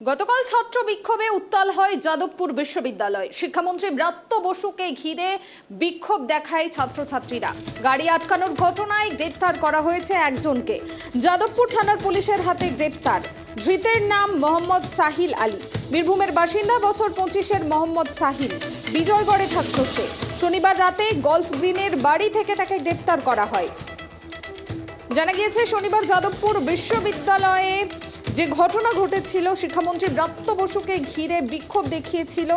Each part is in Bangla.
গতকাল ছাত্র বিক্ষোভে উত্তাল হয় যাদবপুর বিশ্ববিদ্যালয়। শিক্ষামন্ত্রী ব্রাত্য বসুকে ঘিরে বিক্ষোভ দেখায় ছাত্রছাত্রীরা। গাড়ি আটকানোর ঘটনায় গ্রেপ্তার করা হয়েছে একজনকে। যাদবপুর থানার পুলিশের হাতে গ্রেপ্তার। ধৃতের নাম মোহাম্মদ সাহিল আলী। বীরভূমের বাসিন্দা, বছর 25-এর মোহাম্মদ সাহিল বিজয়গড়ে থাকত সে। শনিবার রাতে গলফ গ্রিনের বাড়ি থেকে তাকে গ্রেপ্তার করা হয়। জানা গিয়েছে, শনিবার যাদবপুর বিশ্ববিদ্যালয়ে যে ঘটনা ঘটেছিল, শিক্ষামন্ত্রী ব্রাত্য বসুকে ঘিরে বিক্ষোভ দেখিয়েছিল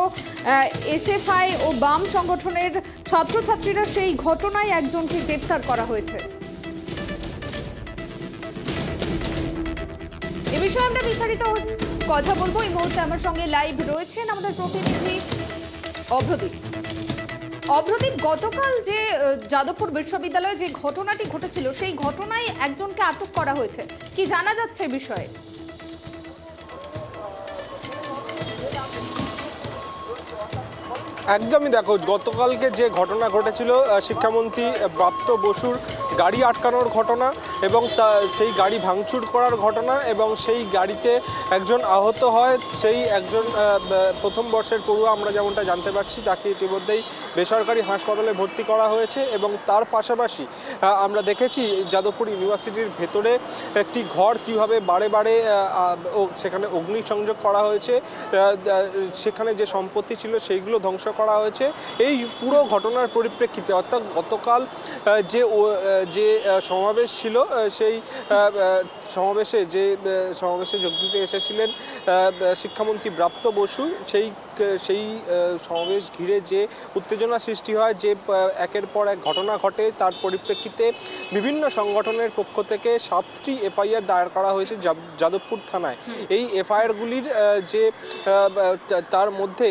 এসএফআই ও বাম সংগঠনের ছাত্রছাত্রীরা। সেই ঘটনায় একজনকে গ্রেপ্তার করা হয়েছে। এ বিষয়ে আমরা বিস্তারিত কথা বলবো। এই মুহূর্তে আমার সঙ্গে লাইভ রয়েছেন আমাদের প্রতিনিধি অভ্রদীপ। অভ্রদীপ, গতকাল যে যাদবপুর বিশ্ববিদ্যালয়ে যে ঘটনাটি ঘটেছিল, সেই ঘটনায় একজনকে আটক করা হয়েছে, কি জানা যাচ্ছে এই বিষয়ে? একদমই, দেখো, গতকালকে যে ঘটনা ঘটেছিল শিক্ষামন্ত্রী ব্রাত্য বসুর গাড়ি আটকানোর ঘটনা এবং সেই গাড়ি ভাঙচুর করার ঘটনা, এবং সেই গাড়িতে একজন আহত হয়। সেই একজন প্রথম বর্ষের পড়ুয়া, আমরা যেমনটা জানতে পারছি, তাকে ইতিমধ্যেই বেসরকারি হাসপাতালে ভর্তি করা হয়েছে। এবং তার পাশাপাশি আমরা দেখেছি যাদবপুর ইউনিভার্সিটির ভেতরে একটি ঘর কীভাবে বারে বারে সেখানে অগ্নিসংযোগ করা হয়েছে, সেখানে যে সম্পত্তি ছিল সেইগুলো ধ্বংস করা হয়েছে। এই পুরো ঘটনার পরিপ্রেক্ষিতে, অর্থাৎ গতকাল যে সমাবেশ ছিল, সেই সমাবেশে যোগ দিতে এসেছিলেন শিক্ষামন্ত্রী ব্রাত্য বসু, সেই সমাবেশ ঘিরে যে উত্তেজনা সৃষ্টি হয়, যে একের পর এক ঘটনা ঘটে, তার পরিপ্রেক্ষিতে বিভিন্ন সংগঠনের পক্ষ থেকে 7টি এফআইআর দায়ের করা হয়েছে যাদবপুর থানায়। এই এফআইআরগুলির তার মধ্যে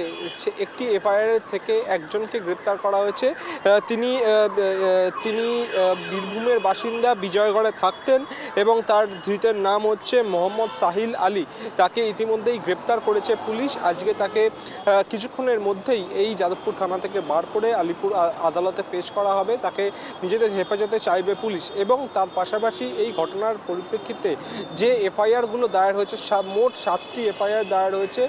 একটি এফআইআর থেকে একজনকে গ্রেপ্তার করা হয়েছে। তিনি বীরভূমের বাসিন্দা, বিজয়গড়ে থাকতেন, এবং তার ধৃতের নাম হচ্ছে মোহাম্মদ সাহিল আলী। তাকে ইতিমধ্যেই গ্রেপ্তার করেছে পুলিশ। আজকে তাকে কিছুক্ষণের মধ্যেই এই যাদবপুর থানা থেকে বার করে আলিপুর আদালতে পেশ করা হবে। তাকে নিজেদের হেফাজতে চাইবে পুলিশ। এবং তার পাশাপাশি এই ঘটনার পরিপ্রেক্ষিতে যে এফআইআরগুলো দায়ের হয়েছে, মোট 7টি এফআইআর দায়ের হয়েছে।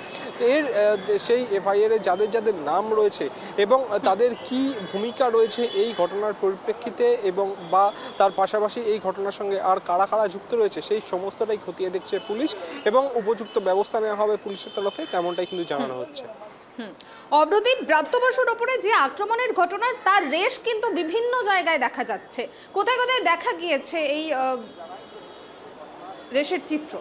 সেই এফআইআরে যাদের যাদের নাম রয়েছে এবং তাদের কি ভূমিকা রয়েছে এই ঘটনার পরিপ্রেক্ষিতে, এবং বা তার পাশাপাশি এই ঘটনার সঙ্গে আর কারা কারা যুক্ত রয়েছে, সেই সমস্তটাই খতিয়ে দেখছে পুলিশ, এবং উপযুক্ত ব্যবস্থা নেওয়া হবে পুলিশের তরফে, তেমনটাই কিন্তু জানানো হচ্ছে। অভ্রদীপ, ব্রাত্য বসুর ওপরে যে আক্রমণের ঘটনা, তার রেশ কিন্তু বিভিন্ন জায়গায় দেখা যাচ্ছে। কোথায় কোথায় দেখা গিয়েছে এই রেশের চিত্র?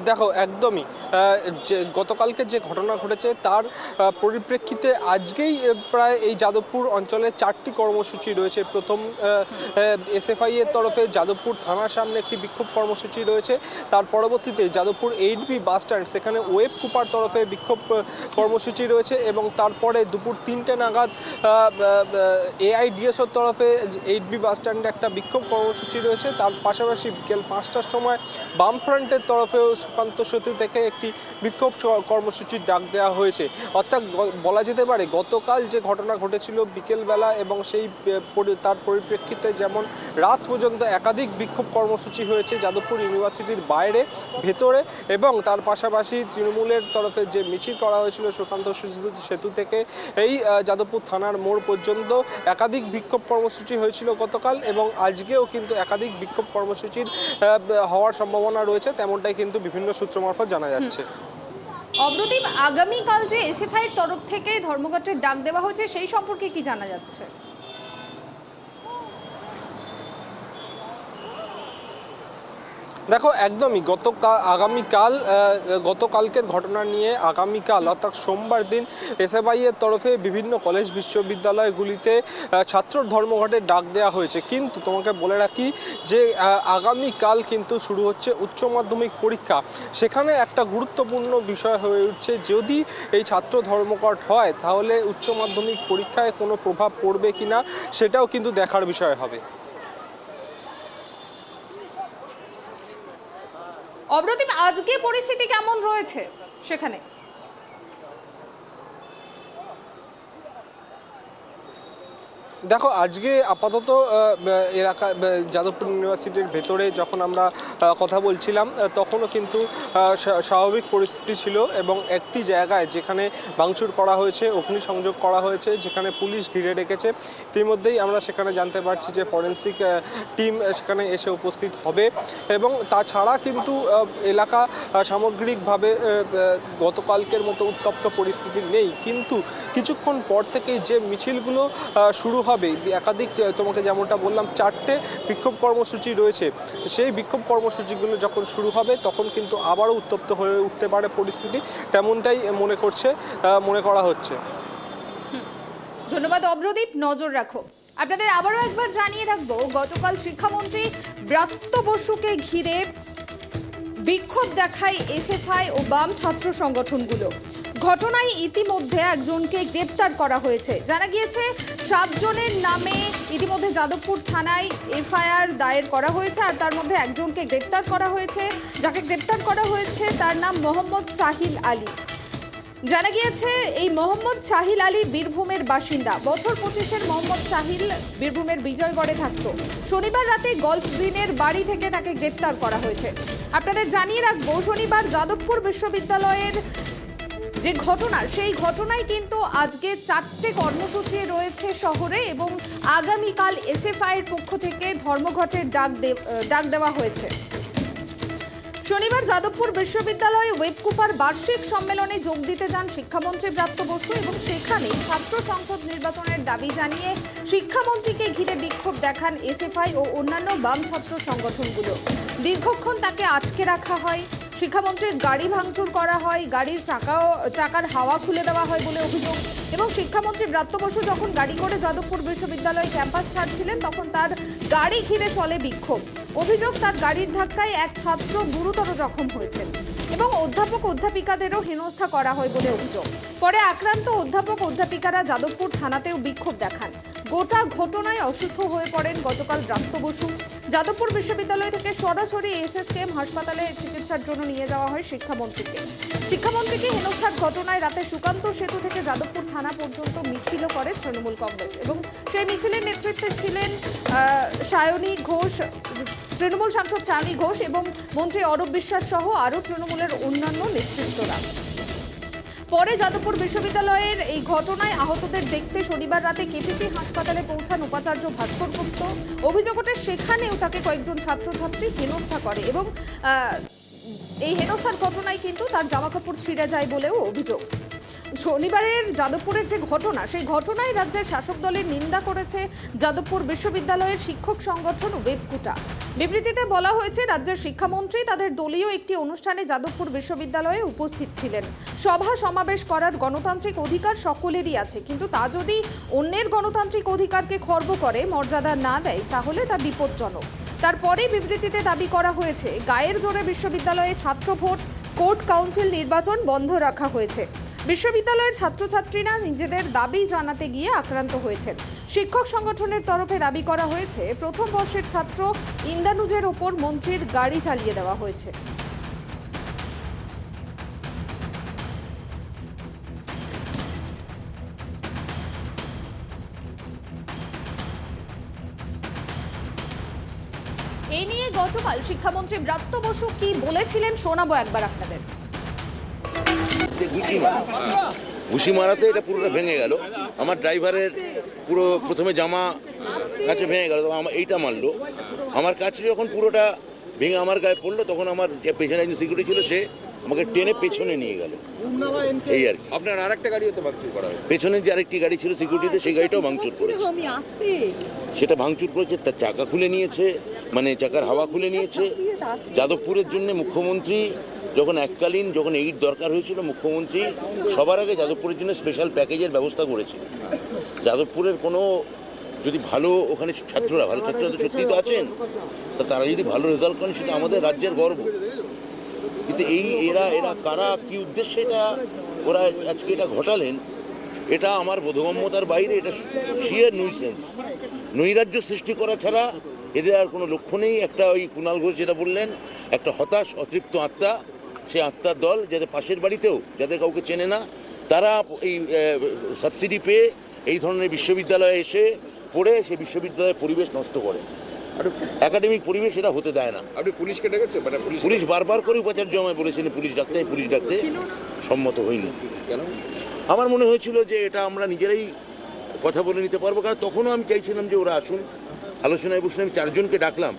দেখো একদমই, গতকালকে যে ঘটনা ঘটেছে তার পরিপ্রেক্ষিতে আজকেই প্রায় এই যাদবপুর অঞ্চলে 4টি কর্মসূচি রয়েছে। প্রথম এসএফআই এর তরফে যাদবপুর থানার সামনে একটি বিক্ষোভ কর্মসূচি রয়েছে। তার পরবর্তীতে যাদবপুর 8B বাস স্ট্যান্ড, সেখানে ওয়েব কুপার তরফে বিক্ষোভ কর্মসূচি রয়েছে। এবং তারপরে দুপুর 3টে নাগাদ এআইডিএসওর তরফে 8B বাস স্ট্যান্ডে একটা বিক্ষোভ কর্মসূচি রয়েছে। তার পাশাপাশি বিকেল 5টার সময় বামফ্রন্টের তরফেও সুকান্ত সেতু থেকে একটি বিক্ষোভ কর্মসূচির ডাক দেওয়া হয়েছে। অর্থাৎ বলা যেতে পারে গতকাল যে ঘটনা ঘটেছিল বিকেলবেলা, এবং তার পরিপ্রেক্ষিতে যেমন রাত পর্যন্ত একাধিক বিক্ষোভ কর্মসূচি হয়েছে যাদবপুর ইউনিভার্সিটির বাইরে, ভেতরে, এবং তার পাশাপাশি তৃণমূলের তরফে যে মিছিল করা হয়েছিল সুকান্ত সেতু থেকে এই যাদবপুর থানার মোড় পর্যন্ত একাধিক বিক্ষোভ কর্মসূচি হয়েছিল গতকাল, এবং আজকেও কিন্তু একাধিক বিক্ষোভ কর্মসূচির হওয়ার সম্ভাবনা রয়েছে, তেমনটাই কিন্তু বিভিন্ন সূত্র মারফত জানা যাচ্ছে। অভ্রদীপ, আগামীকাল যে এসএফআই এর তরফ থেকে ধর্মঘটের ডাক দেওয়া হয়েছে, সেই সম্পর্কে কি জানা যাচ্ছে? দেখো একদমই, গতকালকের ঘটনা নিয়ে আগামীকাল অর্থাৎ সোমবার দিন এসএফআই এর তরফে বিভিন্ন কলেজ বিশ্ববিদ্যালয়গুলিতে ছাত্র ধর্মঘটের ডাক দেওয়া হয়েছে। কিন্তু তোমাকে বলে রাখি যে আগামীকাল কিন্তু শুরু হচ্ছে উচ্চ মাধ্যমিক পরীক্ষা। সেখানে একটা গুরুত্বপূর্ণ বিষয় হয়ে উঠছে, যদি এই ছাত্র ধর্মঘট হয় তাহলে উচ্চ মাধ্যমিক পরীক্ষায় কোনো প্রভাব পড়বে কিনা, সেটাও কিন্তু দেখার বিষয় হবে। অভ্রদীপ, আজকে পরিস্থিতি কেমন রয়েছে সেখানে? দেখো, আজকে আপাতত এলাকা যাদবপুর ইউনিভার্সিটির ভেতরে যখন আমরা কথা বলছিলাম তখনও কিন্তু স্বাভাবিক পরিস্থিতি ছিল, এবং একটি জায়গায় যেখানে ভাঙচুর করা হয়েছে, অগ্নিসংযোগ করা হয়েছে, যেখানে পুলিশ ঘিরে রেখেছে, ইতিমধ্যেই আমরা সেখানে জানতে পারছি যে ফরেন্সিক টিম সেখানে এসে উপস্থিত হবে। এবং তাছাড়া কিন্তু এলাকা সামগ্রিকভাবে গতকালকের মতো উত্তপ্ত পরিস্থিতি নেই, কিন্তু কিছুক্ষণ পর থেকেই যে মিছিলগুলো শুরু হবে, একাধিক তোমাকে যেমনটা বললাম 4টে বিক্ষোভ কর্মসূচি রয়েছে, সেই বিক্ষোভ কর্মসূচিগুলো যখন শুরু হবে তখন কিন্তু আবারও উত্তপ্ত হয়ে উঠতে পারে পরিস্থিতি, তেমনটাই মনে করা হচ্ছে। ধন্যবাদ অভ্রদীপ, নজর রাখো। আপনাদের আবারও একবার জানিয়ে রাখবো, গতকাল শিক্ষামন্ত্রী ব্রাত্য বসুকে ঘিরে বিক্ষোভ দেখায় এসএফআই ও বাম ছাত্র সংগঠনগুলো। ঘটনায় ইতিমধ্যে একজনকে গ্রেপ্তার করা হয়েছে। জানা গিয়েছে 7 জনের নামে ইতিমধ্যে যাদবপুর থানায় এফআইআর দায়ের করা হয়েছে, আর তার মধ্যে একজনকে গ্রেপ্তার করা হয়েছে। যাকে গ্রেপ্তার করা হয়েছে তার নাম মোহাম্মদ সাহিল আলী। জানা গিয়েছে এই মোহাম্মদ সাহিল আলী বীরভূমের বাসিন্দা। বছর 25-এর মোহাম্মদ সাহিল বীরভূমের বিজয়গড়ে থাকতো। শনিবার রাতে গলফ গ্রিনের বাড়ি থেকে তাকে গ্রেপ্তার করা হয়েছে। আপনাদের জানিয়ে রাখবো, শনিবার যাদবপুর বিশ্ববিদ্যালয়ের যে ঘটনা, সেই ঘটনায় কিন্তু আজকে 4টে কর্মসূচি রয়েছে শহরে, এবং আগামীকাল এসএফআই এর পক্ষ থেকে ধর্মঘটের ডাক দেওয়া হয়েছে। শনিবার যাদবপুর বিশ্ববিদ্যালয়ে ওয়েবকুপার বার্ষিক সম্মেলনে যোগ দিতে যান শিক্ষামন্ত্রী ব্রাত্য বসু, এবং সেখানে ছাত্র সংসদ নির্বাচনের দাবি জানিয়ে শিক্ষামন্ত্রীকে ঘিরে বিক্ষোভ দেখান এসএফআই ও অন্যান্য বাম ছাত্র সংগঠনগুলো। দীর্ঘক্ষণ তাকে আটকে রাখা হয়, শিক্ষামন্ত্রীর গাড়ি ভাঙচুর করা হয়, গাড়ির চাকার হাওয়া খুলে দেওয়া হয় বলে অভিযোগ। এবং শিক্ষামন্ত্রী ব্রাত্য বসু যখন গাড়ি করে যাদবপুর বিশ্ববিদ্যালয় ক্যাম্পাস ছাড়ছিলেন তখন তার গাড়ি ঘিরে চলে বিক্ষোভ। অভিযোগ, তার গাড়ির ধাক্কায় এক ছাত্র গুরুতর জখম হয়েছেন, এবং অধ্যাপক অধ্যাপিকাদেরও হেনস্থা করা হয় বলে অভিযোগ। পরে আক্রান্ত অধ্যাপক অধ্যাপিকারা যাদবপুর থানাতেও বিক্ষোভ দেখান। গোটা ঘটনায় অসুস্থ হয়ে পড়েন গতকাল ব্রাত্য বসু। যাদবপুর বিশ্ববিদ্যালয় থেকে সরাসরি এসএসকেএম হাসপাতালে চিকিৎসার জন্য নিয়ে যাওয়া হয় শিক্ষামন্ত্রীকে হেনস্থার ঘটনায় রাতে সুকান্ত সেতু থেকে যাদবপুর থানা পর্যন্ত মিছিলও করে তৃণমূল কংগ্রেস, এবং সেই মিছিলের নেতৃত্বে ছিলেন সায়নী ঘোষ, তৃণমূল সাংসদ সায়নী ঘোষ, এবং মন্ত্রী অরূপ বিশ্বাস সহ আরও তৃণমূলের অন্যান্য নেতৃত্বরা। পরে যাদবপুর বিশ্ববিদ্যালয়ের এই ঘটনায় আহতদের দেখতে শনিবার রাতে কেপিসি হাসপাতালে পৌঁছান উপাচার্য ভাস্কর গুপ্ত। অভিযোগ ওঠে সেখানেও তাকে কয়েকজন ছাত্রছাত্রী হেনস্থা করে, এবং এই হেনস্থার ঘটনায় কিন্তু তার জামাকাপড় ছিঁড়ে যায় বলেও অভিযোগ। শনিবারের যাদবপুরের যে ঘটনা, সেই ঘটনায় রাজ্যের শাসক দলের নিন্দা করেছে যাদবপুর বিশ্ববিদ্যালয়ের শিক্ষক সংগঠন ওয়েবকুটা। বিবৃতিতে বলা হয়েছে, রাজ্যের শিক্ষামন্ত্রী তাদের দলীয় একটি অনুষ্ঠানে যাদবপুর বিশ্ববিদ্যালয়ে উপস্থিত ছিলেন। সভা সমাবেশ করার গণতান্ত্রিক অধিকার সকলেরই আছে, কিন্তু তা যদি অন্যের গণতান্ত্রিক অধিকারকে খর্ব করে, মর্যাদা না দেয়, তাহলে তা বিপজ্জনক। তারপরে বিবৃতিতে দাবি করা হয়েছে, গায়ের জোরে বিশ্ববিদ্যালয়ে ছাত্র ভোট, কোর্ট কাউন্সিল নির্বাচন বন্ধ রাখা হয়েছে। বিশ্ববিদ্যালয়ের ছাত্রছাত্রীরা নিজেদের দাবি জানাতে গিয়ে আক্রান্ত হয়েছেন। শিক্ষক সংগঠনের তরফে দাবি করা হয়েছে, প্রথম বর্ষের ছাত্র ইন্দানুজের ওপর মন্ত্রীর গাড়ি চালিয়ে দেওয়া হয়েছে। এই নিয়ে গতকাল শিক্ষামন্ত্রী ব্রাত্য বসু কি বলেছিলেন শোনাবো একবার আপনাদের। ঘুষি মারাতে এটা পুরোটা ভেঙে গেল। আমার ড্রাইভারের পুরো প্রথমে জামা কাছে ভেঙে গেল, তখন আমার এইটা মারলো। আমার কাছে যখন পুরোটা ভেঙে আমার গায়ে পড়লো, তখন আমার যে পেছনে একজন সিকিউরিটি ছিল, সে আমাকে টেনে পেছনে নিয়ে গেল। এই আর কি। আপনার আরেকটা গাড়িও তো ভাঙচুর করা হয়। পেছনে যে আরেকটি গাড়ি ছিল সিকিউরিটিতে, সেই গাড়িটাও ভাঙচুর করেছে। সেটা ভাঙচুর করেছে, তার চাকা খুলে নিয়েছে, মানে চাকার হাওয়া খুলে নিয়েছে। যাদবপুরের জন্য মুখ্যমন্ত্রী যখন যখন এইট দরকার হয়েছিল, মুখ্যমন্ত্রী সবার আগে যাদবপুরের জন্য স্পেশাল প্যাকেজের ব্যবস্থা করেছিল। যাদবপুরের কোনো যদি ভালো, ওখানে ভালো ছাত্ররা তো সত্যিই তো আছেন, তা তারা যদি ভালো রেজাল্ট করেন, সেটা আমাদের রাজ্যের গর্ব। কিন্তু এরা কারা, কি উদ্দেশ্যে ওরা আজকে এটা ঘটালেন, এটা আমার বোধগম্যতার বাইরে। এটা শিয়ার নুইসেন্স, নৈরাজ্য সৃষ্টি করা ছাড়া এদের আর কোনো লক্ষ্য নেই। একটা ওই কুণাল ঘোষ যেটা বললেন, একটা হতাশ অতৃপ্ত আত্মা, সেই আত্মার দল, যাদের পাশের বাড়িতেও যাদের কাউকে চেনে না, তারা এই সাবসিডি পেয়ে এই ধরনের বিশ্ববিদ্যালয়ে এসে পড়ে সে বিশ্ববিদ্যালয়ের পরিবেশ নষ্ট করে, একাডেমিক পরিবেশ এটা হতে দেয় না। আপনি পুলিশকে ডেকেছেন? মানে পুলিশ বারবার করে উপাচার্য আমায় বলেছেন পুলিশ ডাকতে সম্মত হয়নি। কেন? আমার মনে হয়েছিল যে এটা আমরা নিজেরাই কথা বলে নিতে পারবো, কারণ তখনও আমি চাইছিলাম যে ওরা আসুন, আলোচনায় বসলে আমি 4 জনকে ডাকলাম,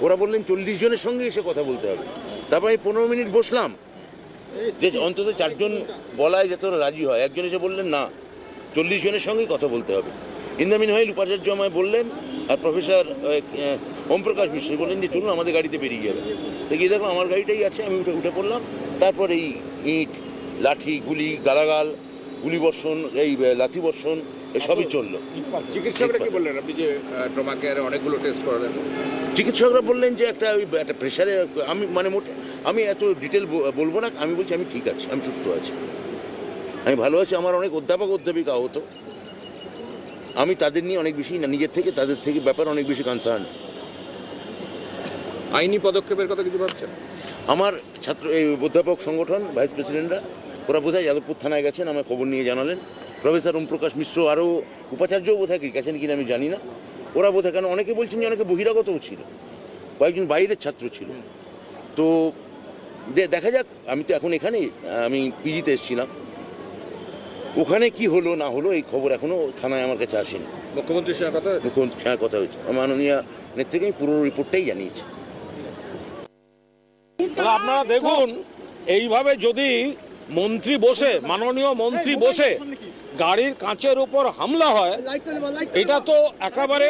ওরা বললেন 40 জনের সঙ্গে এসে কথা বলতে হবে। তারপর আমি 15 মিনিট বসলাম যে অন্তত 4 জন বলায় যাতে ওরা রাজি হয়। একজন এসে বললেন না, 40 জনের সঙ্গেই কথা বলতে হবে। ইন দ্য মিন হোয়াইল উপাচার্য আমায় বললেন, আর প্রফেসর ওমপ্রকাশ মিশ্র বললেন যে চলুন আমাদের গাড়িতে বেরিয়ে যাবে। তো গিয়ে দেখলাম আমার গাড়িটাই আছে, আমি উঠে পড়লাম। তারপর এই ইট, লাঠি, গুলি, গালাগাল, গুলি বর্ষণ, এই লাঠি বর্ষণ এসবই চললো। চিকিৎসকরা কি বললেন? আপনি যে ট্রমা কেয়ারে অনেকগুলো টেস্ট করালেন, চিকিৎসকরা বললেন যে একটা প্রেশারে, আমি মানে আমি এত ডিটেল বলবো না, আমি বলছি আমি ঠিক আছি, আমি সুস্থ আছি, আমি ভালো আছি। আমার অনেক অধ্যাপিকা আহত, আমি তাদের নিয়ে অনেক বেশি না, নিজের থেকে তাদের থেকে ব্যাপার অনেক বেশি কনসার্ন। আইনি পদক্ষেপের কথা কিছু ভাবছেন? আমার ছাত্র এই অধ্যাপক সংগঠন ভাইস প্রেসিডেন্টরা ওরা বোধহয় যাদবপুর থানায় গেছেন, আমার খবর নিয়ে জানালেন। প্রফেসর ওমপ্রকাশ মিশ্র আরও উপাচার্যও বোধহয় গেছেন কিনা আমি জানি না। ওরা বোধহয়, কেন অনেকে বলছেন যে অনেকে বহিরাগতও ছিল, কয়েকজন বাইরের ছাত্র ছিল। তো দেখা যাক, আমি তো এখন এখানেই, আমি পিজিতে এসেছিলাম, ওখানে কি হলো না হলো এই খবর এখনো থানায় আমার কাছে আসেনি। মুখ্যমন্ত্রীর সঙ্গে কথা? মুখ্যমন্ত্রীর সঙ্গে কথা হয়েছে, মাননীয় নেত্রীকে আমি পুরো রিপোর্টটাই জানিয়েছি। আপনারা দেখুন, এইভাবে যদি মাননীয় মন্ত্রী বসে গাড়ির কাঁচের উপর হামলা হয়, এটা তো একেবারে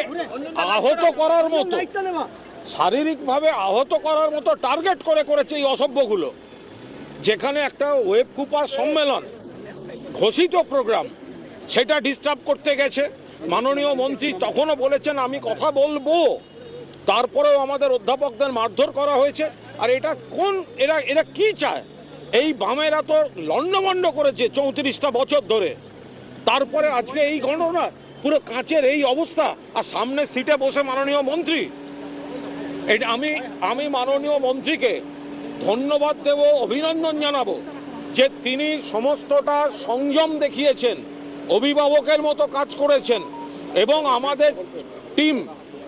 আহত করার মতো, শারীরিকভাবে আহত করার মতো টার্গেট করেছে এই অসভ্যগুলো। যেখানে একটা ওয়েব কুপার সম্মেলন, ঘোষিত প্রোগ্রাম, সেটা ডিস্টার্ব করতে গেছে। মাননীয় মন্ত্রী তখনও বলেছেন আমি কথা বলবো, তারপরেও আমাদের অধ্যাপকদের মারধর করা হয়েছে। আর এটা এরা কি চায়? এই বামেরা তো লন্ডভন্ড করেছে 34টা বছর ধরে, তারপরে আজকে এই ঘটনা, পুরো কাঁচের এই অবস্থা, আর সামনে সিটে বসে মাননীয় মন্ত্রী। এটা আমি মাননীয় মন্ত্রীকে ধন্যবাদ দেব, অভিনন্দন জানাবো যে তিনি সমস্তটা সংযম দেখিয়েছেন, অভিভাবকের মতো কাজ করেছেন, এবং আমাদের টিম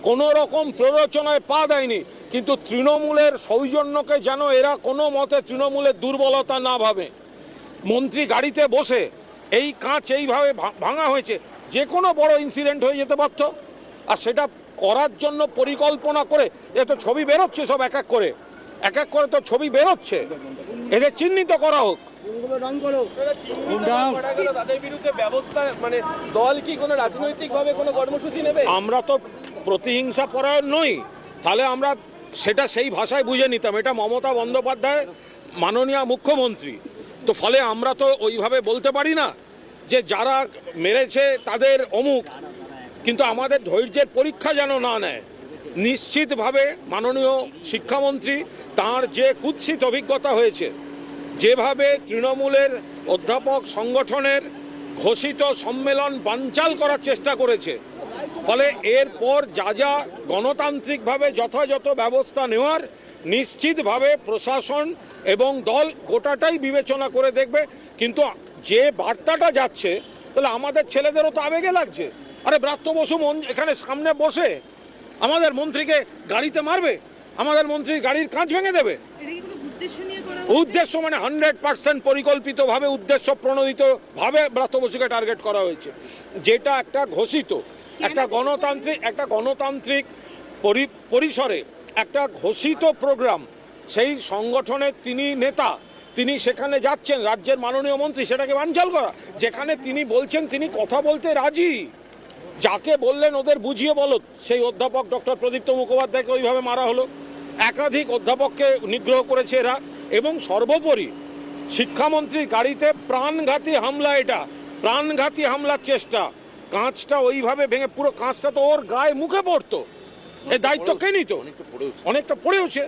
কোনো রকম প্ররোচনায় পা দেয়নি। কিন্তু তৃণমূলের সৌজন্যকে যেন এরা কোনো মতে তৃণমূলের দুর্বলতা না ভাবে। মন্ত্রী গাড়িতে বসে এই কাঁচ এইভাবে ভাঙা হয়েছে, যে কোনো বড় ইনসিডেন্ট হয়ে যেতে পারত। আর সেটা করার জন্য পরিকল্পনা করে, এ তো ছবি বেরোচ্ছে, সব এক এক করে তো ছবি বেরোচ্ছে, এদের চিহ্নিত করা হোক। তাদের বিরুদ্ধে ব্যবস্থা, মানে দল কি কোনো রাজনৈতিকভাবে কোনো কর্মসূচি নেবে? আমরা তো প্রতিহিংসা পরায়ণ নই, তাহলে আমরা সেটা সেই ভাষায় বুঝে নিতাম। এটা মমতা বন্দ্যোপাধ্যায় মাননীয় মুখ্যমন্ত্রী, তো ফলে আমরা তো ওইভাবে বলতে পারি না যে যারা মেরেছে তাদের অমুক। কিন্তু আমাদের ধৈর্যের পরীক্ষা যেন না নেয়। নিশ্চিতভাবে মাননীয় শিক্ষামন্ত্রী, তার যে কুৎসিত অভিজ্ঞতা হয়েছে, যেভাবে তৃণমূলের অধ্যাপক সংগঠনের ঘোষিত সম্মেলন বানচাল করার চেষ্টা করেছে, ফলে এরপর যা গণতান্ত্রিকভাবে যথাযথ ব্যবস্থা নেওয়ার নিশ্চিতভাবে প্রশাসন এবং দল গোটাটাই বিবেচনা করে দেখবে। কিন্তু যে বার্তাটা যাচ্ছে, তাহলে আমাদের ছেলেদেরও তো আবেগে লাগছে। আরে ব্রাত্য বসু এখানে সামনে বসে আমাদের মন্ত্রীকে গাড়িতে মারবে, আমাদের মন্ত্রীর গাড়ির কাঁচ ভেঙে দেবে। উদ্দেশ্য মানে 100% পরিকল্পিতভাবে, উদ্দেশ্য প্রণোদিতভাবে ব্রাত্য বসুকে টার্গেট করা হয়েছে, যেটা একটা ঘোষিত, একটা গণতান্ত্রিক পরিসরে একটা ঘোষিত প্রোগ্রাম। সেই সংগঠনের তিনি নেতা, তিনি সেখানে যাচ্ছেন, রাজ্যের মাননীয় মন্ত্রী, সেটাকে বানচাল করা। যেখানে তিনি বলছেন তিনি কথা বলতে রাজি, যাকে বললেন ওদের বুঝিয়ে বলো, সেই অধ্যাপক ডক্টর প্রদীপ্ত মুখোপাধ্যায়কে ওইভাবে মারা হলো। একাধিক অধ্যাপককে নিগ্রহ করেছে এরা, এবং সর্বোপরি শিক্ষামন্ত্রীর গাড়িতে প্রাণঘাতী হামলা, এটা প্রাণঘাতী হামলার চেষ্টা। কাঁচটা ওইভাবে ভেঙে, পুরো কাঁচটা তো ওর গায়ে মুখে পড়তো, এই দায়িত্ব কে নিত? অনেকটা পড়েওছে।